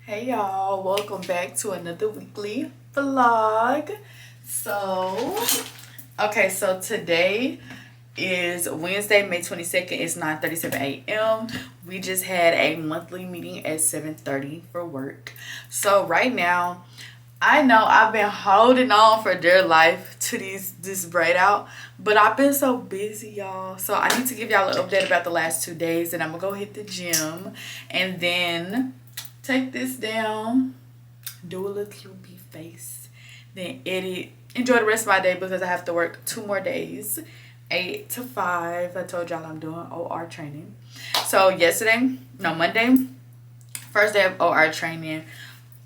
Hey y'all, welcome back to another weekly vlog. So today is Wednesday, May 22nd. It's 9:37 a.m. We just had a monthly meeting at 7:30 for work. So right now, I know I've been holding on for dear life to this braid out, but I've been so busy, y'all. So I need to give y'all an update about the last 2 days, and I'm gonna go hit the gym and then take this down, do a little cupid face, then edit, enjoy the rest of my day because I have to work 2 more days, 8 to 5. I told y'all I'm doing OR training. So Monday, first day of OR training,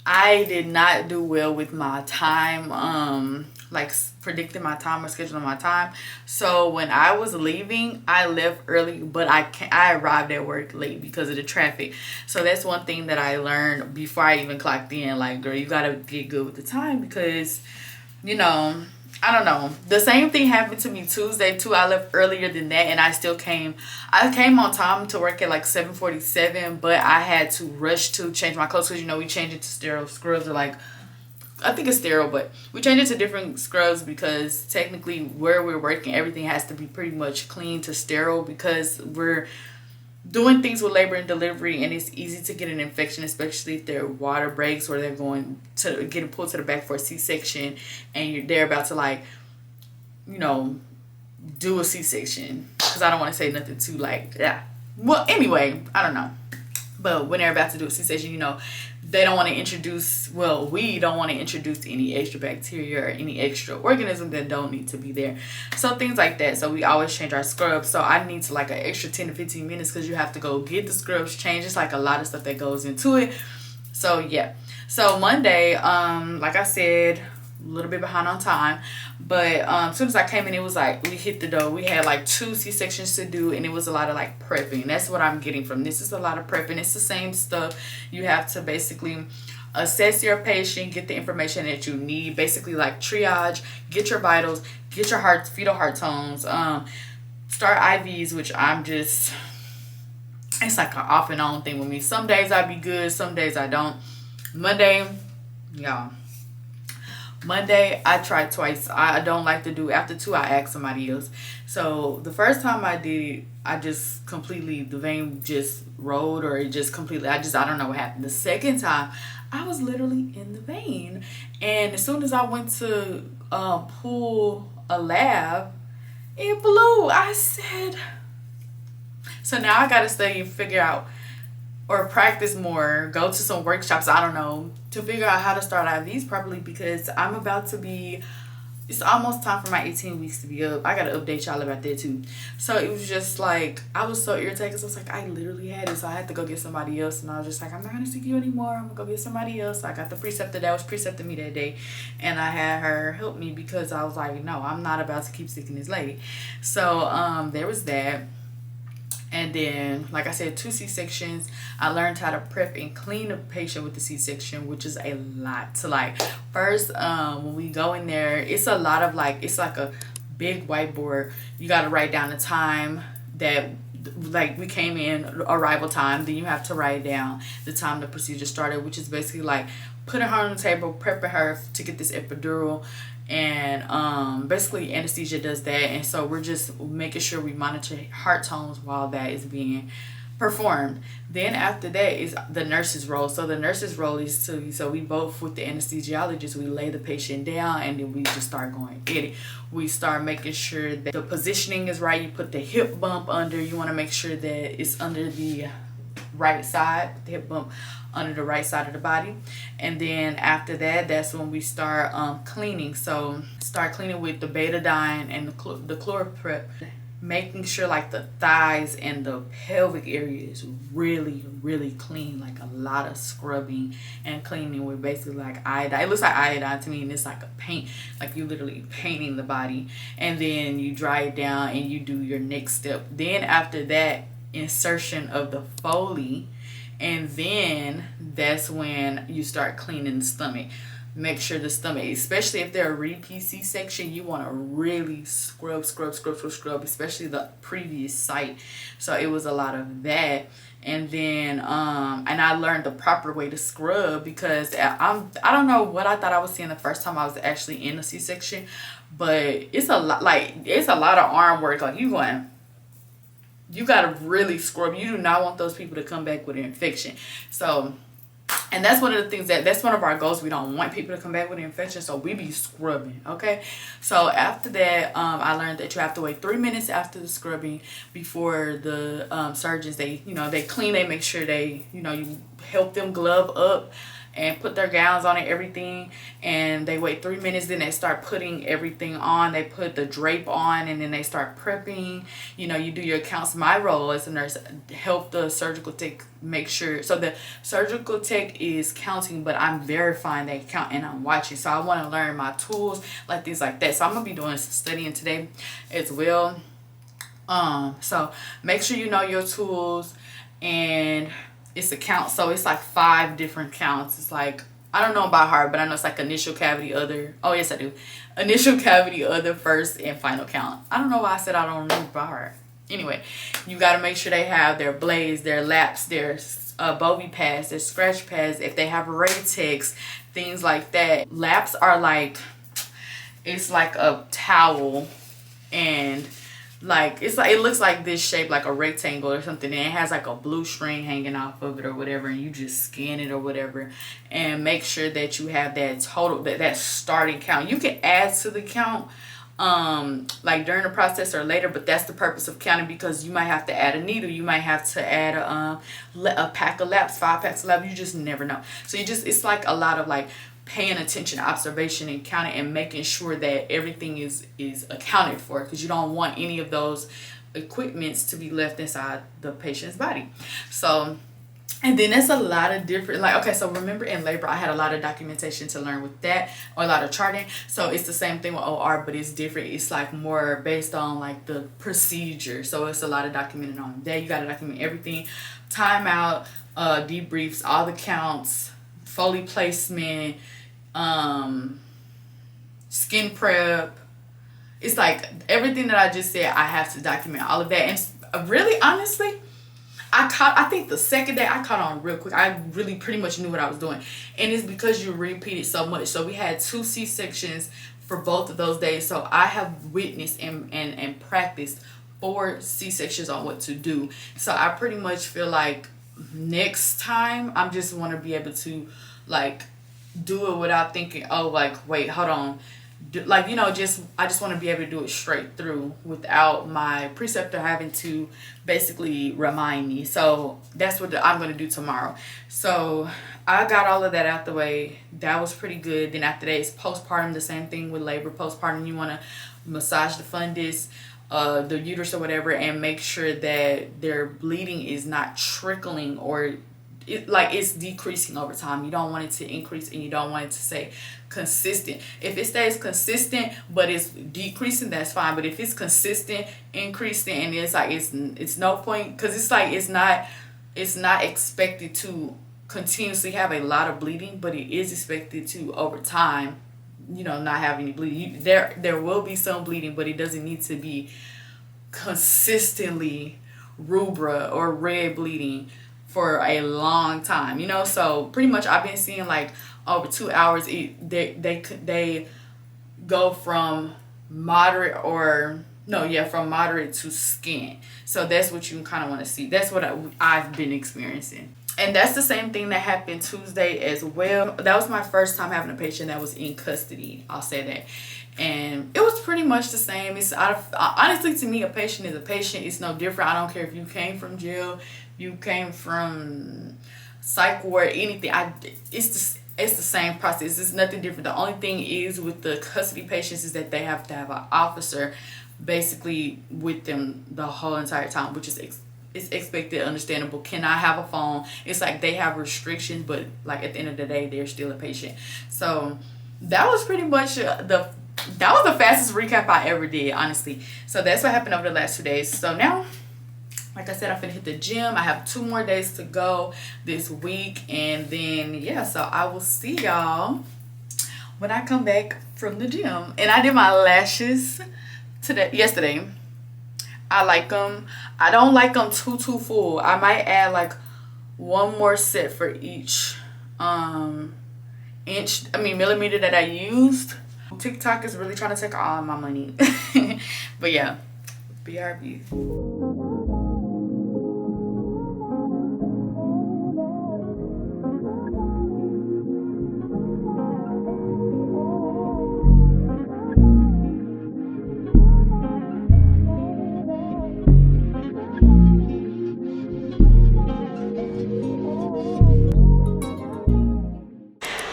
I did not do well with my time, like predicting my time or scheduling my time. So when I was leaving, I left early, but I arrived at work late because of the traffic. So that's one thing that I learned before I even clocked in. Like, girl, you gotta get good with the time because, I don't know. The same thing happened to me Tuesday too. I left earlier than that and I came on time to work at like 7:47, but I had to rush to change my clothes because we changed it to sterile scrubs, or like, I think it's sterile, but we changed it to different scrubs because technically where we're working, everything has to be pretty much clean to sterile because we're doing things with labor and delivery, and it's easy to get an infection, especially if their water breaks or they're going to get pulled to the back for a C-section and they're about to, like, do a C-section, because I don't want to say nothing too, like, yeah. Well, anyway, I don't know. But when they're about to do a C-section, they don't want to we don't want to introduce any extra bacteria or any extra organism that don't need to be there. So things like that. So we always change our scrubs. So I need to, like, an extra 10 to 15 minutes because you have to go get the scrubs changed. It's like a lot of stuff that goes into it. So yeah. So Monday, like I said, a little bit behind on time, but as soon as I came in, it was like we hit the door. We had like 2 C-sections to do, and it was a lot of like prepping. That's what I'm getting from this. Is a lot of prepping. It's the same stuff. You have to basically assess your patient, get the information that you need, basically like triage, get your vitals, get your fetal heart tones, start IVs, which it's like an off and on thing with me. Some days I be good, some days I don't. Monday, I tried twice. I don't like to do after 2. I ask somebody else. So the first time I did it, I just completely, the vein just rolled, or it just completely, I don't know what happened. The second time, I was literally in the vein, and as soon as I went to pull a lab, it blew. I said, so now I gotta study and figure out, or practice more, go to some workshops, I don't know, to figure out how to start IVs properly, because I'm about to be, it's almost time for my 18 weeks to be up. I gotta update y'all about that too. So it was just like, I was so irritated because I was like, I literally had it, so I had to go get somebody else, and I was just like, I'm not gonna see you anymore, I'm gonna go get somebody else. I got the preceptor that was precepting me that day, and I had her help me because I was like, no, I'm not about to keep sicking this lady. So there was that. And then, like I said, 2 C-sections. I learned how to prep and clean a patient with the C-section, which is a lot. So, like, first, when we go in there, it's a lot of, like, it's like a big whiteboard. You got to write down the time that, like, we came in, arrival time. Then you have to write down the time the procedure started, which is basically, like, putting her on the table, prepping her to get this epidural. And basically anesthesia does that, and so we're just making sure we monitor heart tones while that is being performed. Then after that is the nurse's role. So the nurse's role is so we both, with the anesthesiologist, we lay the patient down, and then we just start going at it. We start making sure that the positioning is right. You put the hip bump under. You want to make sure that it's under the right side, the hip bump under the right side of the body. And then after that, that's when we start cleaning. So start cleaning with the betadine and the chloroprep, making sure like the thighs and the pelvic area is really, really clean. Like a lot of scrubbing and cleaning with basically like iodine. It looks like iodine to me, and it's like a paint, like you literally painting the body. And then you dry it down and you do your next step. Then after that, insertion of the Foley, and then that's when you start cleaning the stomach. make sure the stomach, especially if they're a repeat C-section, you want to really scrub, especially the previous site. So it was a lot of that. And then and I learned the proper way to scrub, because I don't know what I thought I was seeing the first time I was actually in a C-section, but it's a lot, like it's a lot of arm work. Like you gotta really scrub. You do not want those people to come back with an infection. So, and that's one of the things that's one of our goals. We don't want people to come back with an infection, so we be scrubbing, okay? So after that, I learned that you have to wait 3 minutes after the scrubbing before the surgeons, they clean, they make sure they, you help them glove up and put their gowns on and everything, and they wait 3 minutes, then they start putting everything on. They put the drape on, and then they start prepping. You do your counts. My role as a nurse, help the surgical tech make sure, so the surgical tech is counting, but I'm verifying they count and I'm watching. So I want to learn my tools, like things like that. So I'm gonna be doing some studying today as well. So make sure you know your tools, and it's a count, so it's like 5 different counts. It's like, I don't know by heart, but I know it's like initial cavity, other. Oh yes, I do. Initial cavity, other, first, and final count. I don't know why I said I don't remember by heart. Anyway, you got to make sure they have their blades, their laps, their bovie pads, their scratch pads, if they have Ratex, things like that. Laps are like, it's like a towel, and like it's like, it looks like this shape, like a rectangle or something, and it has like a blue string hanging off of it or whatever, and you just scan it or whatever, and make sure that you have that total, that starting count. You can add to the count like during the process or later, but that's the purpose of counting, because you might have to add a needle, you might have to add a pack of laps, 5 packs of laps, you just never know. So it's like a lot of like paying attention, observation, and counting, and making sure that everything is accounted for, because you don't want any of those equipments to be left inside the patient's body. So, and then there's a lot of different, like, okay, so remember in labor I had a lot of documentation to learn with that, or a lot of charting. So it's the same thing with OR, but it's different. It's like more based on like the procedure. So it's a lot of documenting on that. You got to document everything, timeout, debriefs, all the counts, Foley placement, skin prep. It's like everything that I just said, I have to document all of that. And really, honestly, I think the second day I caught on real quick. I really pretty much knew what I was doing. And it's because you repeat it so much. So we had 2 C-sections for both of those days. So I have witnessed and practiced 4 C-sections on what to do. So I pretty much feel like next time I'm just want to be able to like do it without thinking, oh, like, wait, hold on, like, I just want to be able to do it straight through without my preceptor having to basically remind me. So that's what I'm going to do tomorrow. So I got all of that out the way. That was pretty good. Then after that is postpartum. The same thing with labor. Postpartum, you want to massage the fundus, the uterus or whatever, and make sure that their bleeding is not trickling, or it's decreasing over time. You don't want it to increase, and you don't want it to stay consistent. If it stays consistent but it's decreasing, that's fine. But if it's consistent, increasing, and it's like it's no point, because it's like it's not expected to continuously have a lot of bleeding, but it is expected to over time, not have any bleeding. There will be some bleeding, but it doesn't need to be consistently rubra or red bleeding for a long time, so pretty much I've been seeing like over 2 hours. They go from moderate from moderate to skin. So that's what you kind of want to see. That's what I've been experiencing. And that's the same thing that happened Tuesday as well. That was my first time having a patient that was in custody, I'll say that. And it was pretty much the same. Honestly, to me, a patient is a patient. It's no different. I don't care if you came from jail, you came from psych ward, anything. It's the same process. It's nothing different. The only thing is with the custody patients is that they have to have an officer basically with them the whole entire time, which is it's expected, understandable. Cannot have a phone. It's like they have restrictions, but like at the end of the day, they're still a patient. So that was pretty much that was the fastest recap I ever did, honestly. So that's what happened over the last 2 days. So now, like I said, I'm finna hit the gym. I have 2 more days to go this week, and then so I will see y'all when I come back from the gym. And I did my lashes yesterday. I like them. I don't like them too full. I might add like one more set for each millimeter that I used. TikTok is really trying to take all my money. But yeah, BRB.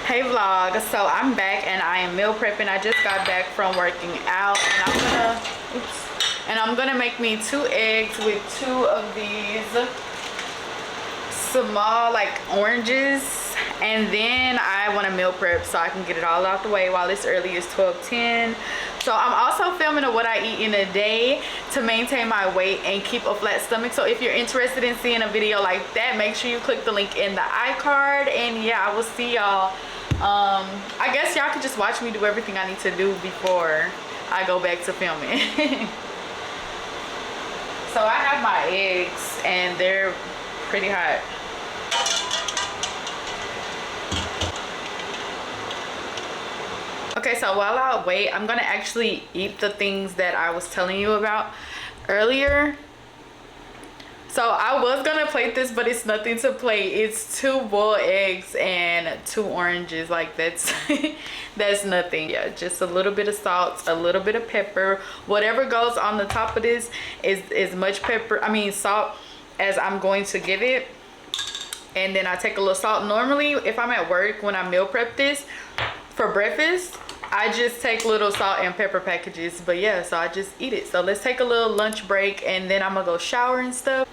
Hey vlog, so I'm back and I am meal prepping. I just got back from working out and I'm gonna make me 2 eggs with 2 of these small like oranges, and then I want to meal prep so I can get it all out the way while it's early. It's 12:10. So I'm also filming what I eat in a day to maintain my weight and keep a flat stomach. So if you're interested in seeing a video like that, make sure you click the link in the iCard. And yeah, I will see y'all. I guess y'all could just watch me do everything I need to do before I go back to filming. So I have my eggs and they're pretty hot. Okay, so while I wait, I'm gonna actually eat the things that I was telling you about earlier. So I was gonna plate this, but it's nothing to plate. It's 2 boiled eggs and 2 oranges. Like that's that's nothing. Yeah, just a little bit of salt, a little bit of pepper. Whatever goes on the top of this is as much salt as I'm going to give it. And then I take a little salt. Normally, if I'm at work, when I meal prep this for breakfast, I just take little salt and pepper packages. But yeah, so I just eat it. So let's take a little lunch break and then I'm gonna go shower and stuff.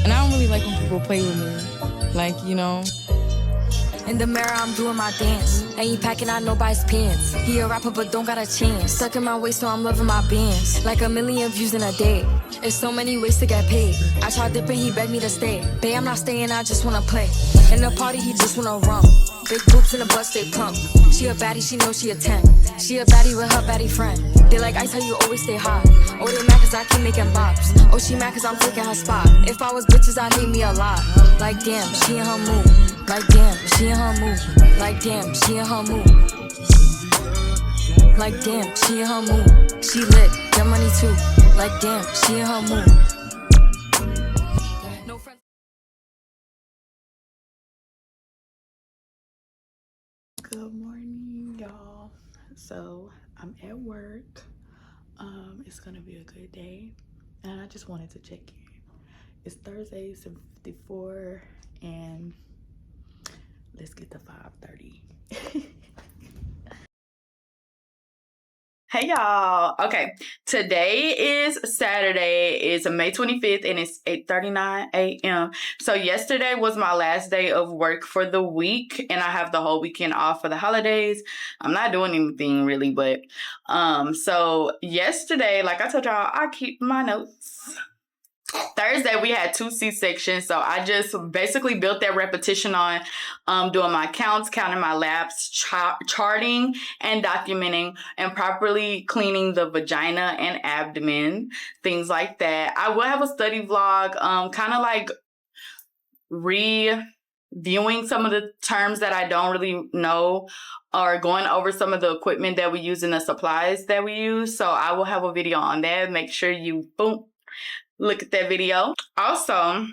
And I don't really like when people play with me. Like, you know. In the mirror, I'm doing my dance. Ain't packing out nobody's pants. He a rapper, but don't got a chance. Stuck in my waist, so I'm loving my bands. Like 1 million views in a day. There's so many ways to get paid. I tried dipping, he begged me to stay. Babe, I'm not staying, I just wanna play. In the party, he just wanna rum. Big boobs in the butt, stay plump. She a baddie, she knows she a 10. She a baddie with her baddie friend. They like ice, how you always stay hot. Oh, they mad cause I keep making bops. Oh, she mad cause I'm taking her spot. If I was bitches, I'd hate me a lot. Like damn, she in her mood. Like damn, she in her mood. Like damn, she in her mood. Like damn, she in her mood. She lit, get money too. Like damn, she in her mood. No friends. Good morning, y'all. So I'm at work. It's gonna be a good day, and I just wanted to check in. It's Thursday, 7:54, and let's get to 5:30. Hey y'all. Okay, today is Saturday. It's May 25th and it's 8:39 a.m. So yesterday was my last day of work for the week, and I have the whole weekend off for the holidays. I'm not doing anything really, but so yesterday, like I told y'all, I keep my notes. Thursday we had 2 C-sections, so I just basically built that repetition on doing my counts, counting my laps, charting and documenting, and properly cleaning the vagina and abdomen, things like that. I will have a study vlog, kind of like reviewing some of the terms that I don't really know, or going over some of the equipment that we use and the supplies that we use. So I will have a video on that. Make sure you look at that video. Also,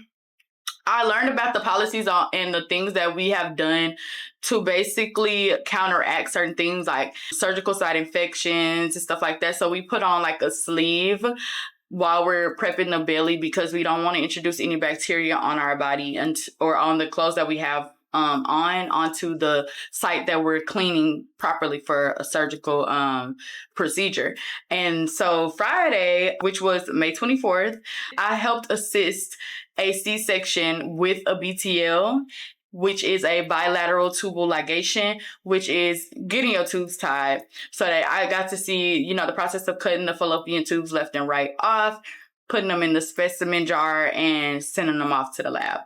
I learned about the policies and the things that we have done to basically counteract certain things like surgical site infections and stuff like that. So we put on like a sleeve while we're prepping the belly because we don't want to introduce any bacteria on our body or on the clothes that we have onto the site that we're cleaning properly for a surgical procedure. And so Friday, which was May 24th, I helped assist a C-section with a BTL, which is a bilateral tubal ligation, which is getting your tubes tied, so that I got to see, the process of cutting the fallopian tubes left and right off, putting them in the specimen jar and sending them off to the lab.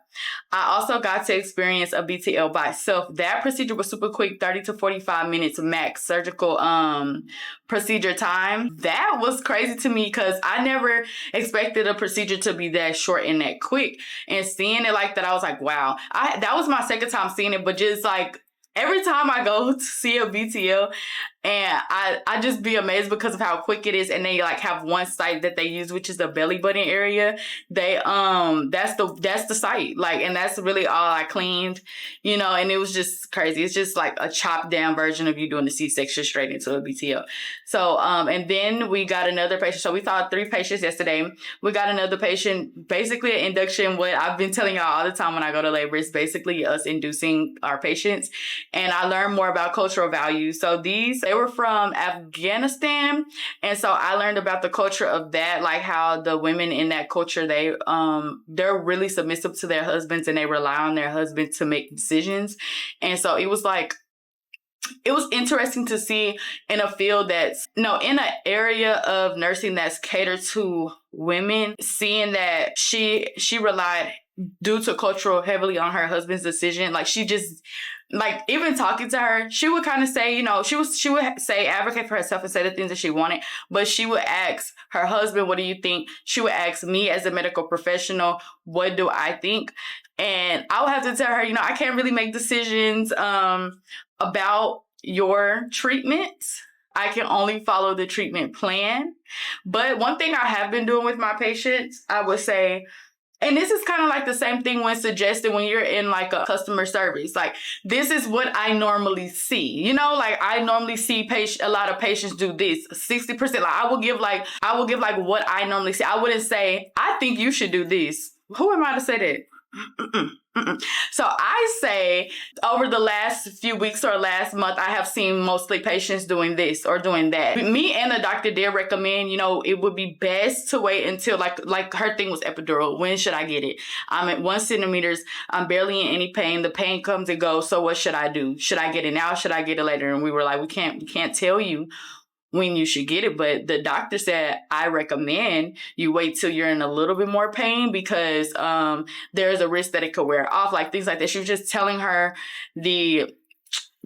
I also got to experience a BTL by itself. That procedure was super quick, 30 to 45 minutes max surgical procedure time. That was crazy to me because I never expected a procedure to be that short and that quick. And seeing it like that, I was like, wow. That was my second time seeing it, but just like every time I go to see a BTL, and I just be amazed because of how quick it is. And they like have one site that they use, which is the belly button area. They, that's the site. Like, and that's really all I cleaned, you know, and it was just crazy. It's just like a chopped down version of you doing the C-section straight into a BTL. So, and then we got another patient. So we saw 3 patients yesterday. We got another patient, basically an induction. What I've been telling y'all all the time when I go to labor is basically us inducing our patients. And I learned more about cultural values. So they were from Afghanistan. And so I learned about the culture of that, like how the women in that culture, they're really submissive to their husbands and they rely on their husband to make decisions. And so it was interesting to see in a field in an area of nursing that's catered to women, seeing that she relied due to cultural heavily on her husband's decision. Like she just, like even talking to her, she would kind of say, you know, she would say, advocate for herself and say the things that she wanted, but she would ask her husband, what do you think? She would ask me as a medical professional, what do I think? And I would have to tell her, you know, I can't really make decisions about your treatments. I can only follow the treatment plan. But one thing I have been doing with my patients, I would say, and this is kind of like the same thing when suggested when you're in like a customer service. Like, this is what I normally see. You know, like I normally see a lot of patients do this. 60%. Like I will give like what I normally see. I wouldn't say, I think you should do this. Who am I to say that? So I say over the last few weeks or last month, I have seen mostly patients doing this or doing that. Me and the doctor did recommend, you know, it would be best to wait until like her thing was epidural. When should I get it? I'm at 1 centimeters. I'm barely in any pain. The pain comes and goes. So what should I do? Should I get it now? Should I get it later? And we were like, we can't tell you when you should get it. But the doctor said, I recommend you wait till you're in a little bit more pain because there's a risk that it could wear off, like things like that. She was just telling her the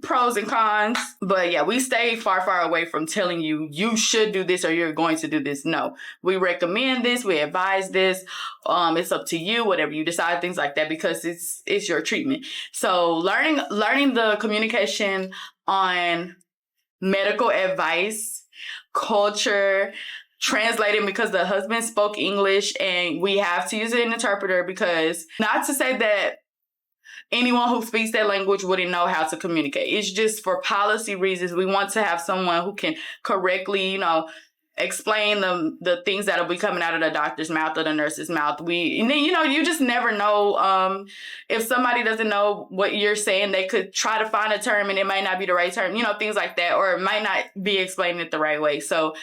pros and cons. But yeah, we stay far, far away from telling you, you should do this or you're going to do this. No, we recommend this. We advise this. It's up to you, whatever you decide, things like that, because it's your treatment. So learning the communication on medical advice, culture, translating because the husband spoke English and we have to use an interpreter, because not to say that anyone who speaks that language wouldn't know how to communicate. It's just for policy reasons. We want to have someone who can correctly, you know, explain the things that'll be coming out of the doctor's mouth or the nurse's mouth. And then, you know, you just never know. If somebody doesn't know what you're saying, they could try to find a term and it might not be the right term, you know, things like that, or it might not be explaining it the right way. So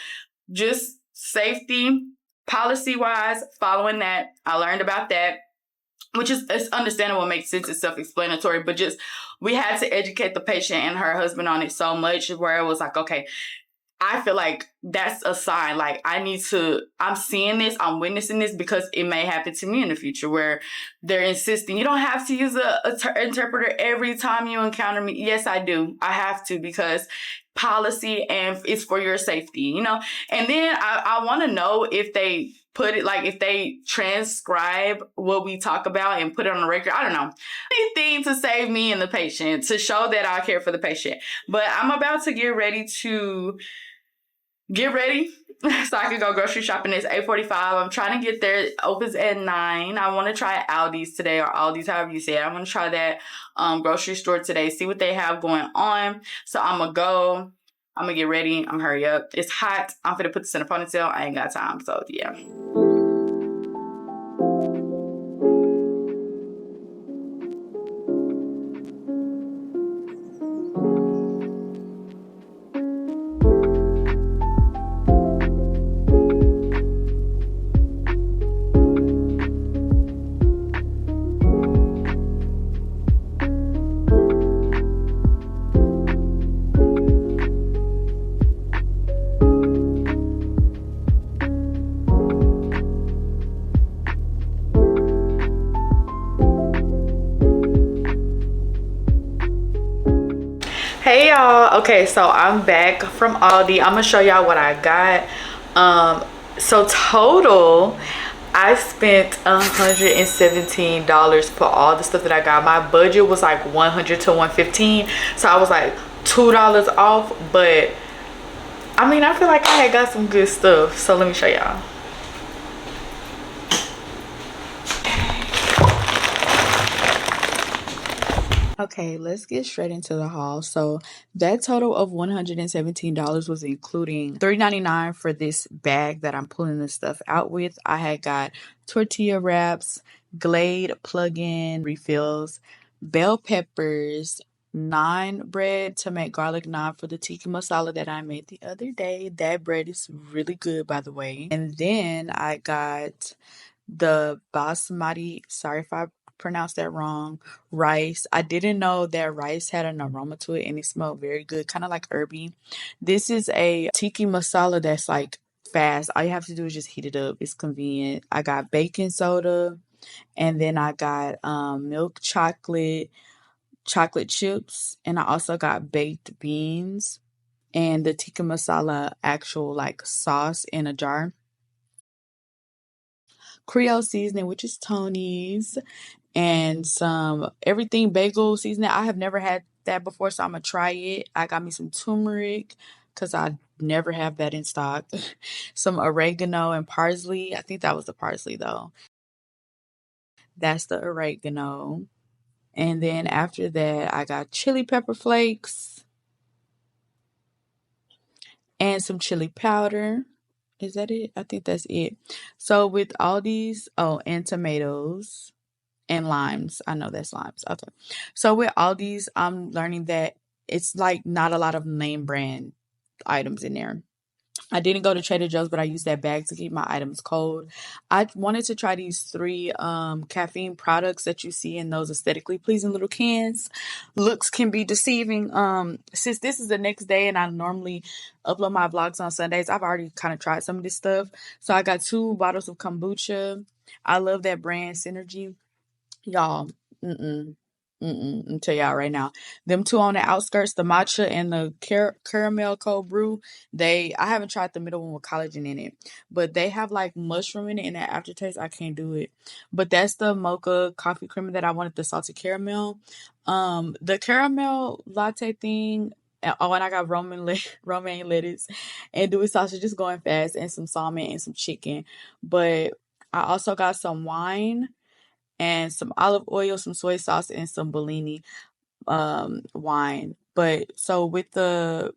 just safety, policy wise, following that. I learned about that, which is, it's understandable, makes sense, it's self-explanatory, but just, we had to educate the patient and her husband on it so much where it was like, okay, I feel like that's a sign. Like I'm seeing this, I'm witnessing this because it may happen to me in the future where they're insisting, you don't have to use an interpreter every time you encounter me. Yes, I do. I have to, because policy and it's for your safety, you know? And then I want to know if they put it, like if they transcribe what we talk about and put it on the record. I don't know. Anything to save me and the patient, to show that I care for the patient. But I'm about to get ready so I can go grocery shopping. It's 8:45. I'm trying to get there. It opens at 9. I want to try Aldi's today, or Aldi's, however you say it. I'm going to try that grocery store today, see what they have going on. So I'm going to get ready. I'm going to hurry up. It's hot. I'm going to put this in a ponytail. I ain't got time. So yeah. y'all. Okay, so I'm back from Aldi. I'm gonna show y'all what I got. So total I spent $117 for all the stuff that I got. My budget was like 100 to 115, so I was like $2 off. But I mean, I feel like I had got some good stuff, so let me show y'all. Okay, let's get straight into the haul. So that total of $117 was including $3.99 for this bag that I'm pulling this stuff out with. I had got tortilla wraps, Glade plug-in refills, bell peppers, naan bread to make garlic naan for the tikka masala that I made the other day. That bread is really good, by the way. And then I got the basmati, sorry if I pronounced that wrong, rice. I didn't know that rice had an aroma to it and it smelled very good, kind of like herby. This is a tiki masala that's like fast. All you have to do is just heat it up. It's convenient. I got baking soda, and then I got milk chocolate chips, and I also got baked beans and the tikka masala actual like sauce in a jar. Creole seasoning, which is Tony's, and some everything bagel seasoning. I have never had that before, so I'm gonna try it. I got me some turmeric because I never have that in stock. Some oregano and parsley. I think that was the parsley though. That's the oregano. And then after that, I got chili pepper flakes and some chili powder. Is that it? I think that's it. So with all these, oh, and tomatoes and limes. I know that's limes. Okay. So with all these, I'm learning that it's like not a lot of name brand items in there. I didn't go to Trader Joe's, but I used that bag to keep my items cold. I wanted to try these three caffeine products that you see in those aesthetically pleasing little cans. Looks can be deceiving. Since this is the next day and I normally upload my vlogs on Sundays, I've already kind of tried some of this stuff. So I got 2 bottles of kombucha. I love that brand Synergy. Y'all, I'll tell y'all right now. Them 2 on the outskirts, the matcha and the caramel cold brew, I haven't tried the middle one with collagen in it, but they have like mushroom in it and that aftertaste, I can't do it. But that's the mocha coffee creamer that I wanted, the salted caramel. The caramel latte thing, oh, and I got romaine lettuce and Dewey sausage just going fast and some salmon and some chicken. But I also got some wine and some olive oil, some soy sauce, and some Bellini wine. But so with the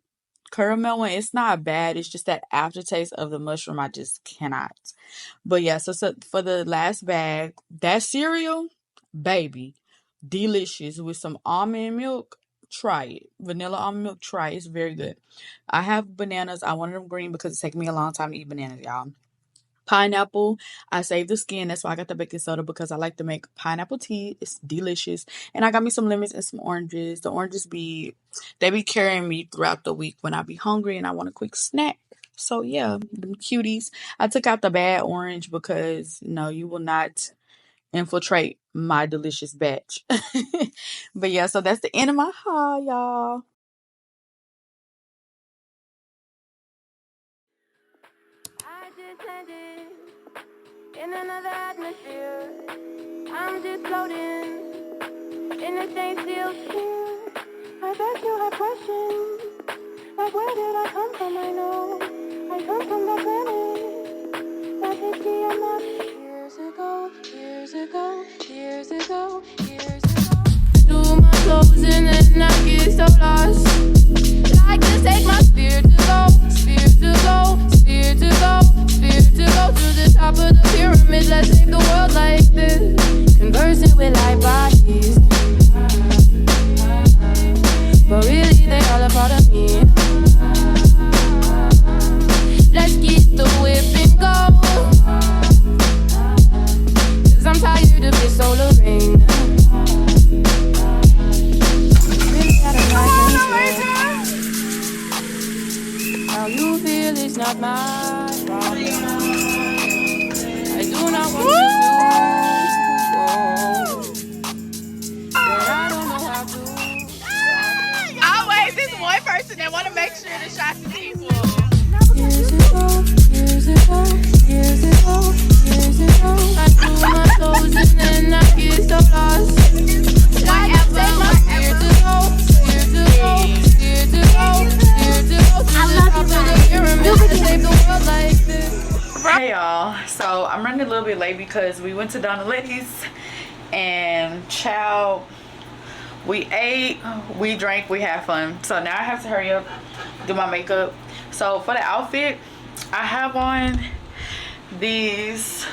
caramel one, it's not bad. It's just that aftertaste of the mushroom, I just cannot. But yeah, so for the last bag, that cereal, baby, delicious with some almond milk. Try it. Vanilla almond milk, try it. It's very good. I have bananas. I wanted them green because it's taking me a long time to eat bananas, y'all. Pineapple, I saved the skin. That's why I got the baking soda, because I like to make pineapple tea. It's delicious. And I got me some lemons and some oranges. The oranges they be carrying me throughout the week when I be hungry and I want a quick snack. So yeah, them cuties. I took out the bad orange because no, you will not infiltrate my delicious batch. But yeah, so that's the end of my haul, y'all. I just landed in another atmosphere. I'm just floating in the same still sphere. I bet you have questions, like where did I come from? I know I come from the planet that hit the enough years ago, years ago, years ago, years ago. Do my clothes and then I get so lost. Like to take my spirit to go, spirit to go, spirit to go, spirit to go to the top of the pyramid. Let's save the world like this. Conversing with light bodies, but really they all a part of me. Let's get the whip and go, 'cause I'm tired of this solar rain. Really out of my control. How you feel is not my problem. I do not want you to go, but I don't know how to. Always this one listen, they want to make sure the shots is equal. Years ago, years ago, years ago, years ago, I do my toes and then I get so lost. Like years ago, years ago, years ago, years ago, years ago, to the top of the pyramid to save the world like this. Hey y'all, so I'm running a little bit late because we went to Dona Leti's and chow. We ate, we drank, we had fun. So now I have to hurry up, do my makeup. So for the outfit, I have on these.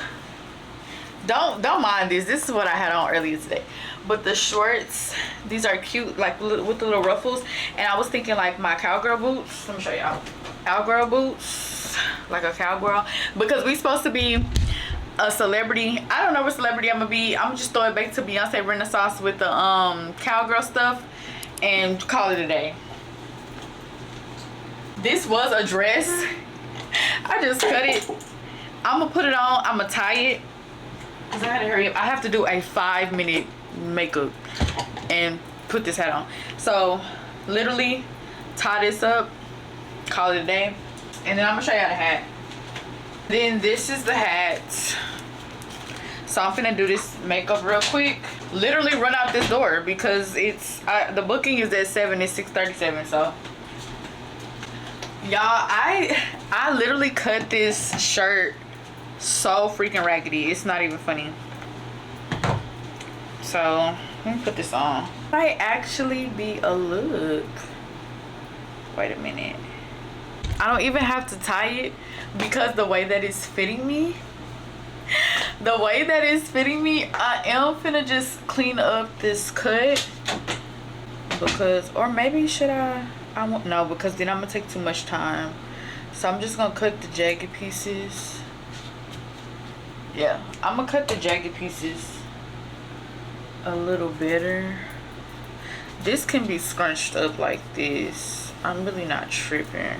Don't mind these. This is what I had on earlier today. But the shorts, these are cute, like with the little ruffles. And I was thinking like my cowgirl boots. Let me show y'all. Cowgirl boots. Like a cowgirl, because we supposed to be a celebrity. I don't know what celebrity I'm gonna be. I'm just throw it back to Beyonce Renaissance with the cowgirl stuff and call it a day. This was a dress. I just cut it. I'm gonna put it on. I'm gonna tie it because I had to hurry up. I have to do a 5-minute makeup and put this hat on. So literally tie this up, call it a day. And then I'm gonna show y'all the hat. Then this is the hat. So I'm finna do this makeup real quick. Literally run out this door because it's the booking is at 7. It's 6:37. So y'all, I literally cut this shirt so freaking raggedy. It's not even funny. So let me put this on. Might actually be a look. Wait a minute. I don't even have to tie it because the way that it's fitting me, I am finna just clean up this cut because, or maybe should I won't, no, because then I'm gonna take too much time. So I'm just gonna cut the jagged pieces. Yeah, I'm gonna cut the jagged pieces a little better. This can be scrunched up like this. I'm really not tripping.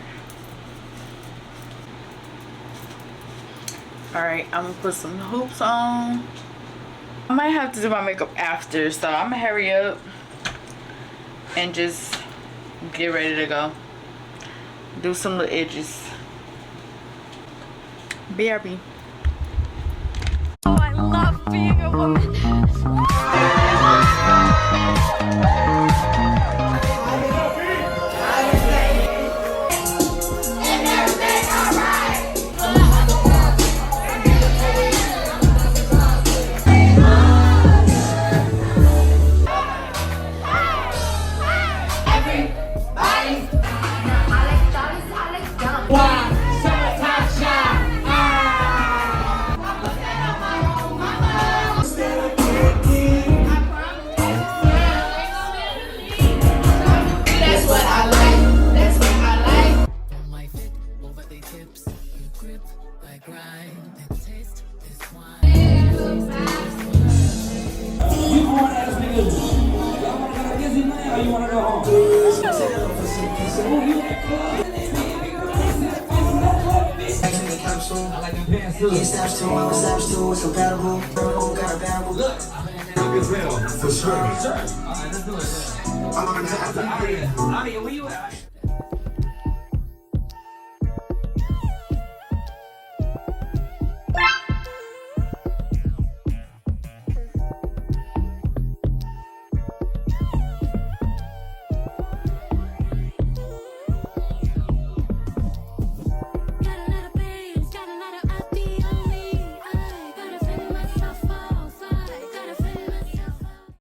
Alright, I'm gonna put some hoops on. I might have to do my makeup after, so I'm gonna hurry up and just get ready to go. Do some little edges. BRB. Oh, I love being a woman. Get snaps too, I'm snaps too, it's compatible. Got a bad look. For sure. Alright, let's do it. I'm gonna have to. Where you at?